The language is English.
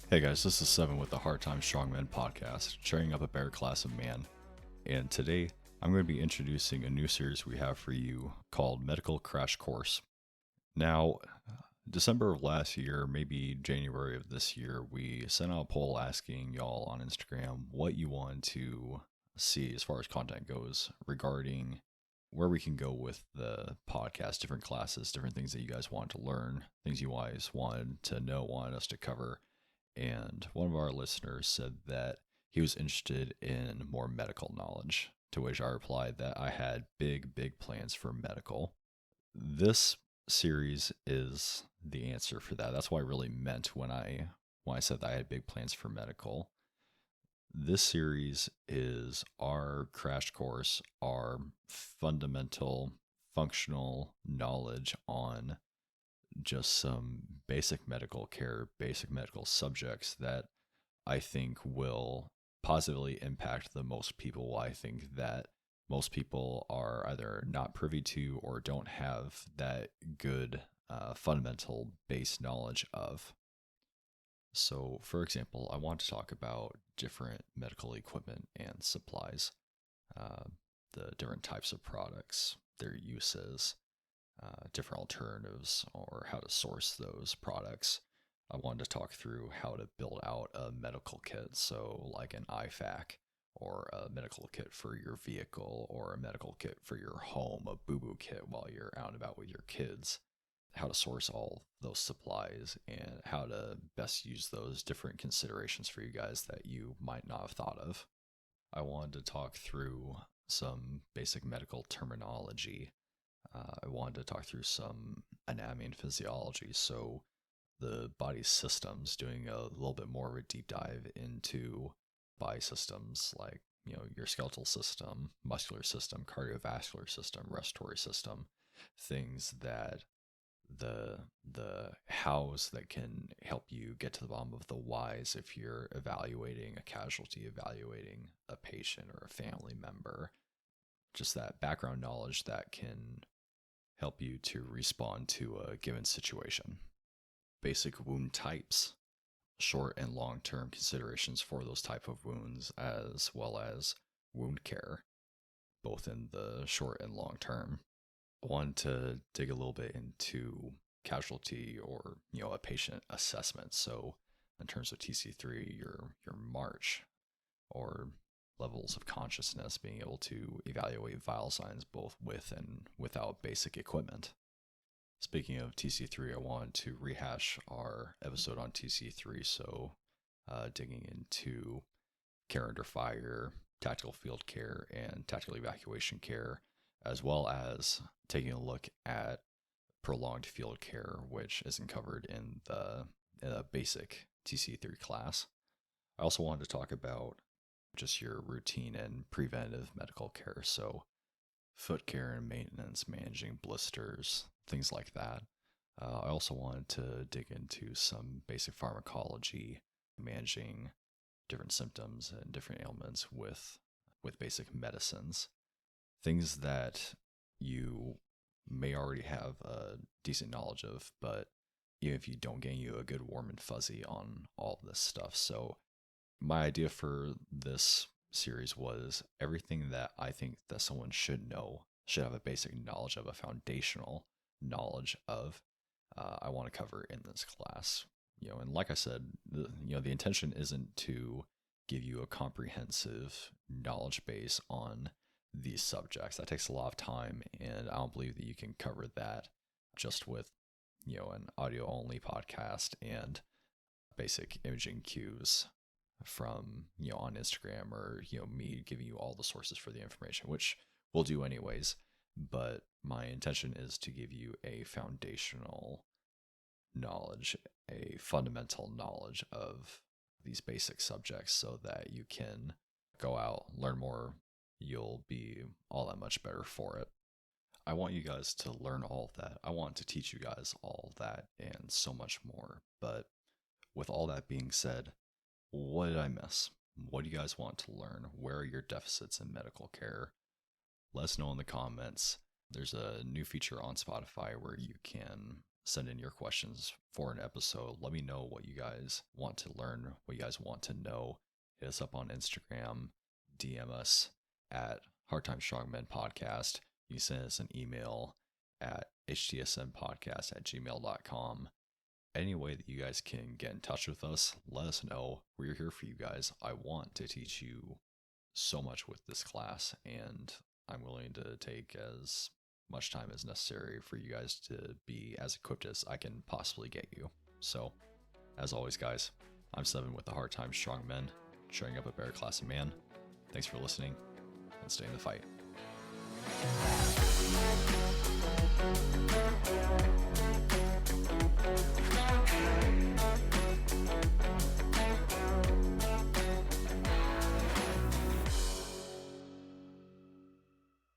Hey guys, this is Seven with the Hard Time Strongman podcast, cheering up a better class of man. And today, I'm going to be introducing a new series we have for you called Medical Crash Course. Now, December of last year, maybe January of this year, we sent out a poll asking y'all on Instagram what you want to see as far as content goes regarding where we can go with the podcast, different classes, different things that you guys want to learn, things you guys wanted to know, wanted us to cover. And one of our listeners said that he was interested in more medical knowledge, to which I replied that I had big plans for medical. This series is the answer for that. That's what I really meant when I said that I had big plans for medical. This series is our crash course, our fundamental functional knowledge on just some basic medical care, basic medical subjects that I think will positively impact the most people. I think that most people are either not privy to or don't have that good fundamental base knowledge of. So, for example, I want to talk about different medical equipment and supplies, uh, the different types of products, their uses, different alternatives, or how to source those products. I wanted to talk through how to build out a medical kit, so like an IFAK, or a medical kit for your vehicle, or a medical kit for your home, a boo-boo kit while you're out and about with your kids, how to source all those supplies, and how to best use those different considerations for you guys that you might not have thought of. I wanted to talk through some basic medical terminology. I wanted to talk through some anatomy and physiology, so the body systems, doing a little bit more of a deep dive into body systems like, your skeletal system, muscular system, cardiovascular system, respiratory system, things that the hows that can help you get to the bottom of the whys if you're evaluating a casualty, evaluating a patient or a family member. Just that background knowledge that can help you to respond to a given situation. Basic wound types, short and long term considerations for those type of wounds, as well as wound care, both in the short and long term. I wanted to dig a little bit into casualty or a patient assessment. So in terms of TC3, your march or levels of consciousness, being able to evaluate vital signs both with and without basic equipment. Speaking of TC3, I wanted to rehash our episode on TC3, so digging into care under fire, tactical field care, and tactical evacuation care, as well as taking a look at prolonged field care, which isn't covered in the basic TC3 class. I also wanted to talk about just your routine and preventive medical care. So, foot care and maintenance, managing blisters, things like that. I also wanted to dig into some basic pharmacology, managing different symptoms and different ailments with basic medicines, things that you may already have a decent knowledge of, but even if you don't, getting you a good warm and fuzzy on all of this stuff. So my idea for this series was everything that I think that someone should know, should have a basic knowledge of, a foundational knowledge of. I want to cover in this class. And like I said, the intention isn't to give you a comprehensive knowledge base on these subjects. That takes a lot of time, and I don't believe that you can cover that just with an audio only podcast and basic imaging cues from on Instagram, or me giving you all the sources for the information, which we'll do anyways. But my intention is to give you a foundational knowledge, a fundamental knowledge of these basic subjects, so that you can go out, learn more. You'll be all that much better for it. I want you guys to learn all of that. I want to teach you guys all of that and so much more. But with all that being said, what did I miss? What do you guys want to learn? Where are your deficits in medical care? Let us know in the comments. There's a new feature on Spotify where you can send in your questions for an episode. Let me know what you guys want to learn, what you guys want to know. Hit us up on Instagram, DM us at Hard Time Strong Men Podcast. You can send us an email at htsmpodcast@gmail.com. Any way that you guys can get in touch with us, let us know. We're here for you guys. I want to teach you so much with this class, and I'm willing to take as much time as necessary for you guys to be as equipped as I can possibly get you. So, as always, guys, I'm Seven with the Hard Time Strong Men, showing up a better class of man. Thanks for listening, and stay in the fight.